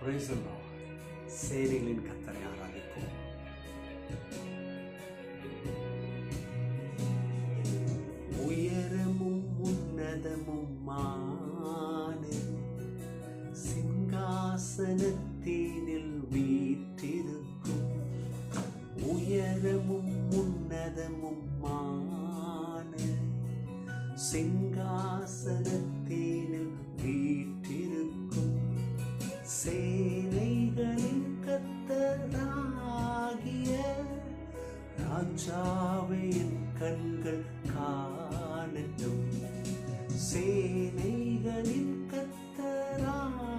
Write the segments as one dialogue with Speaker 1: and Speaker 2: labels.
Speaker 1: Praise the Lord. சேனைகளின் கர்த்தரை ஆராதிப்போம். உயரமும் உன்னதமுமான சிங்காசனத்தினில் வீற்றிருக்கும் உயரமும் உன்னதமுமான சிங்காசனத்தினில் வீற்றிருக்கும் சேனைகளின் கர்த்தராகிய ராஜாவே என் கண்கள் காணட்டும். சேனைகளின் கர்த்தராகிய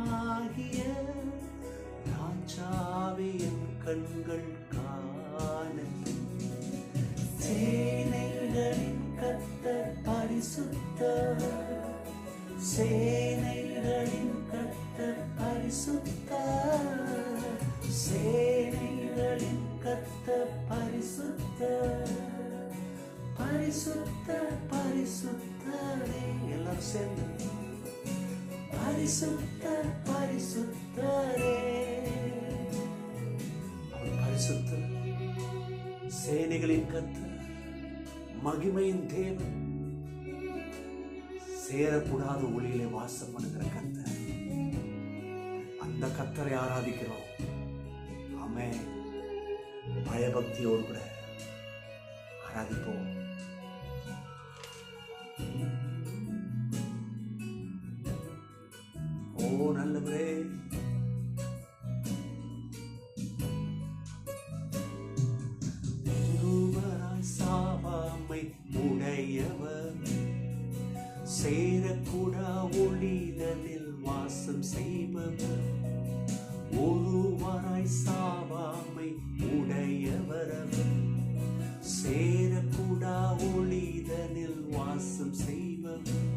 Speaker 1: ராஜாவே என் கண்கள் காணட்டும். சேனைகளின் கர்த்தர் பரிசுத்தர், சேனைகளின் கர்த்தர் பரிசுத்தர், சேனைகளின் கர்த்தர் பரிசுத்தர், பரிசுத்தர் பரிசுத்தரே. எல்லாரும் சேர்ந்து பரிசுத்தர் பரிசுத்தரே. அவர் பரிசுத்தர், சேனைகளின் கர்த்தர், மகிமையின் தேவன், சேரக்கூடாத ஒளியிலே வாசம் பண்ணுகிற கர்த்தர். அந்த கர்த்தரை ஆராதிக்கிறோம். ஆமென். பயபக்தியோடு கூட ஆராதிப்போம். ஓ நல்லவரே, ஒருவராய் சாவாமை உடையவர், சேரக்கூடா ஒளிதலில் வாசம் செய்பவர், ஒருவராய் சாவாமை உடையவர், சேரக்கூடா ஒளிதலில் வாசம் செய்பவர்,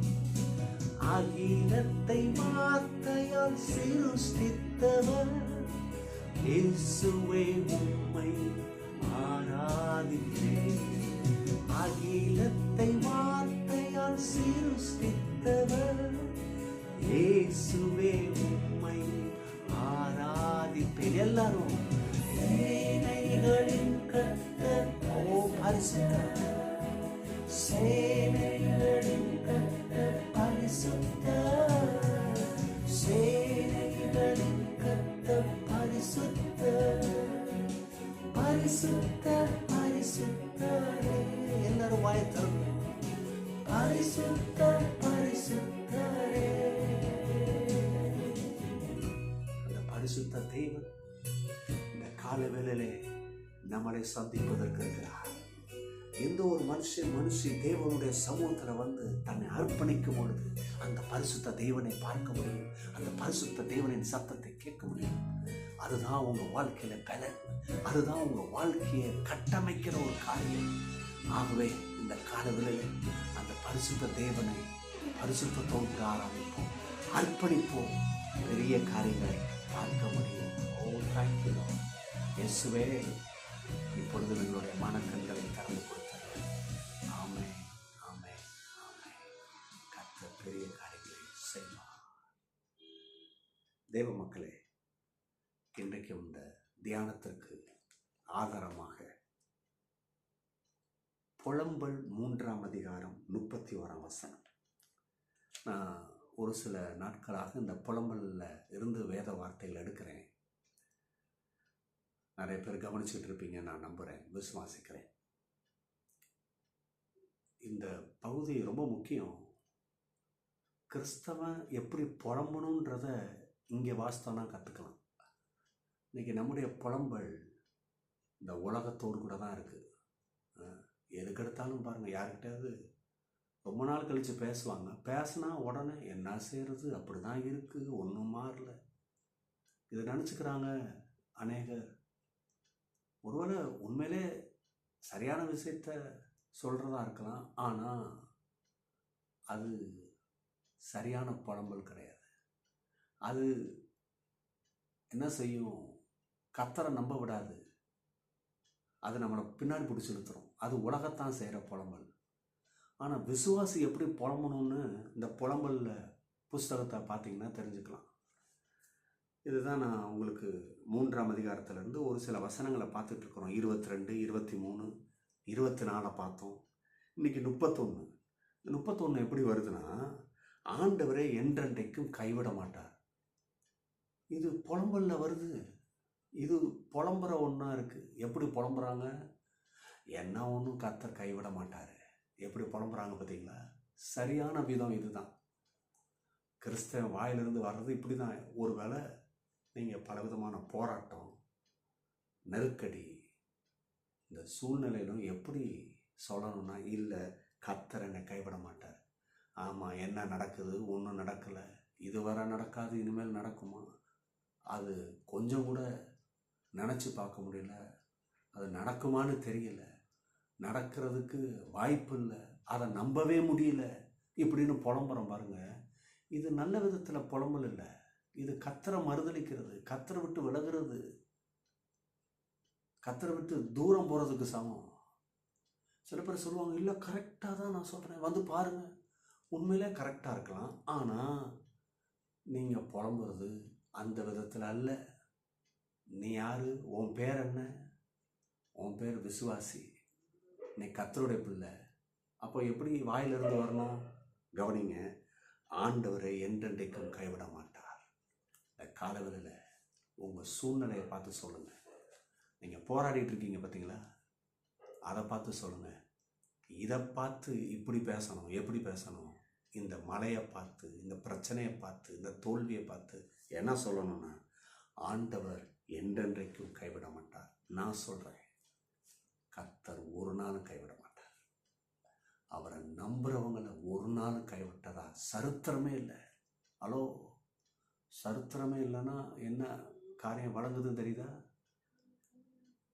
Speaker 1: அகிலத்தை வார்த்தையால் சிருஷ்டித்தவர், இயேசுவே உம்மை ஆராதிப்பேன். அகிலத்தை வார்த்தையால் சிருஷ்டித்தவர், இயேசுவே உம்மை ஆராதிப்பேன். எல்லாரும் சேனைகளின் கர்த்தர், ஓ பரிசுத்தர், சேனைகளின் கர்த்தர் பரிசுத்தர், சேனைகளின் கர்த்தர் பரிசுத்தர், பரிசுத்தர் பரிசுத்தரே. எல்லாரும் வாயத்தரும் பரிசுத்தர் பரிசுத்தரே. அந்த பரிசுத்த தேவன் இந்த கால வேளையிலே நம்மளை சந்திப்பதற்கு இருக்கிறார். எந்த ஒரு மனுஷி தேவனுடைய சமூகத்தில் வந்து தன்னை அர்ப்பணிக்கும் பொழுது அந்த பரிசுத்த தேவனை பார்க்க முடியும், அந்த பரிசுத்த தேவனின் சத்தத்தை கேட்க முடியும். அதுதான் உங்க வாழ்க்கையில பலன், அதுதான் உங்க வாழ்க்கையை கட்டமைக்கிற ஒரு காரியம். ஆகவே இந்த காலவெளியில் அந்த பரிசுத்த தேவனை பரிசுத்தத்தோடு ஆரம்பிப்போம், அர்ப்பணிப்போம், பெரிய காரியங்களை பார்க்க முடியும். ஓ தேங்க்யூ இயேசுவே. இப்பொழுது எங்களுடைய மனக்கண்களை திறந்து கொடுத்தார். ஆமே ஆமே ஆமே. கர்த்தர் பெரிய காரியங்களை செய்வார். தேவ மக்களே, இன்றைக்கு இந்த தியானத்திற்கு ஆதாரமாக புலம்பல் 3ஆம் அதிகாரம் 31ஆம் வசனம். நான் ஒரு சில நாட்களாக இந்த புலம்பலில் இருந்து வேத வார்த்தைகள் எடுக்கிறேன். நிறைய பேர் கவனிச்சுட்டு இருப்பீங்க, நான் நம்புகிறேன், விசுவாசிக்கிறேன். இந்த பகுதி ரொம்ப முக்கியம். கிறிஸ்தவன் எப்படி புலம்பணுன்றத இங்கே வாஸ்தவனா கற்றுக்கலாம். இன்றைக்கி நம்முடைய புலம்பல் இந்த உலகத்தோடு கூட தான் இருக்குது. எதுக்கெடுத்தாலும் பாருங்கள், யார்கிட்டயாவது ரொம்ப நாள் கழித்து பேசுவாங்க, பேசினா உடனே என்ன செய்கிறது, அப்படி தான் இருக்குது, ஒன்றும் மாறல, இதை நினச்சிக்கிறாங்க அநேகர். ஒருவேளை உண்மையிலே சரியான விஷயத்த சொல்கிறதா இருக்கலாம், ஆனால் அது சரியான புலம்பல் கிடையாது. அது என்ன செய்யும், கர்த்தரை நம்ப விடாது, அது நம்மளை பின்னாடி பிடிச்சி இழுத்துரும். அது உலகத்தான் செய்கிற புலம்பல். ஆனால் விசுவாசி எப்படி புலம்பணும்னு இந்த புலம்பலில் புஸ்தகத்தை பார்த்தீங்கன்னா தெரிஞ்சுக்கலாம். இதுதான் நான் உங்களுக்கு 3ஆம் அதிகாரத்திலேருந்து ஒரு சில வசனங்களை பார்த்துட்டு இருக்கிறோம். 22, 23, 24 பார்த்தோம். இன்னைக்கு 31. 31 எப்படி வருதுன்னா, ஆண்டவரே என்றென்றைக்கும் கைவிட மாட்டார். இது புலம்பல்ல வருது. இது புலம்புற ஒன்றா இருக்குது. எப்படி புலம்புறாங்க? என்ன ஒன்றும் கர்த்தர் கைவிட மாட்டார். எப்படி புலம்புறாங்க பார்த்தீங்களா? சரியான விதம் இதுதான். கிறிஸ்தவன் வாயிலிருந்து வர்றது இப்படி தான். ஒருவேளை நீங்கள் பலவிதமான போராட்டம், நெருக்கடி, இந்த சூழ்நிலையிலும் எப்படி சொல்லணும்னா, இல்லை கர்த்தர் என்னை கைவிட மாட்டார். ஆமாம், என்ன நடக்குது? ஒன்றும் நடக்கலை, இதுவரை நடக்காது, இனிமேல் நடக்குமா? அது கொஞ்சம் கூட நினச்சி பார்க்க முடியல. அது நடக்குமான்னு தெரியல, நடக்கிறதுக்கு வாய்ப்பு இல்லை, அதை நம்பவே முடியல இப்படின்னு புலம்புறோம் பாருங்க. இது நல்ல விதத்தில் புலம்பல் இல்லை. இது கர்த்தரை மறுதலிக்கிறது, கர்த்தரை விட்டு விலகிறது, கர்த்தரை விட்டு தூரம் போகிறதுக்கு சமம். சில பேர் சொல்லுவாங்க, இல்லை கரெக்டாக தான் நான் சொல்கிறேன், வந்து பாருங்கள். உண்மையிலே கரெக்டாக இருக்கலாம், ஆனால் நீங்கள் புலம்புறது அந்த விதத்தில் அல்ல. நீ யாரு? உன் பேர் என்ன? உன் பேர் விசுவாசி, நீ கர்த்தருடைய பிள்ளை. அப்போ எப்படி வாயிலிருந்து வரணும்? கவனிங்க, ஆண்டவரை என்றென்றைக்கும் கைவிட மாட்டார். இந்த காலவெளியில் உங்கள் சூழ்நிலையை பார்த்து சொல்லுங்கள். நீங்கள் போராடிட்டு இருக்கீங்க பார்த்தீங்களா, அதை பார்த்து சொல்லுங்கள். இதை பார்த்து இப்படி பேசணும், எப்படி பேசணும்? இந்த மலையை பார்த்து, இந்த பிரச்சனையை பார்த்து, இந்த தோல்வியை பார்த்து என்ன சொல்லணும்னா, ஆண்டவர் என்றென்றைக்கும் கைவிட மாட்டார். நான் சொல்கிறேன், கர்த்தர் ஒரு நாளும் கைவிட மாட்டார். அவரை நம்புறவங்களை ஒரு நாளும் கைவிட்டதா சரித்திரமே இல்லை. ஹலோ, சரித்திரமே இல்லைன்னா என்ன காரியம் வழங்குதுன்னு தெரியுதா?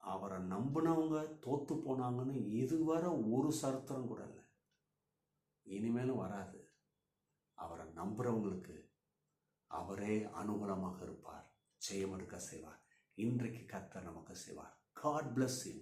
Speaker 1: அவரை நம்பினவங்க தோத்து போனாங்கன்னு இதுவரை ஒரு சரித்திரம் கூட இல்லை, இனிமேலும் வராது. அவரை நம்புறவங்களுக்கு அவரே அனுகூலமாக இருப்பார், ஜெயம் எடுக்க செய்வார். இன்றைக்கு கர்த்தர் நமக்கு செய்வார். God bless you.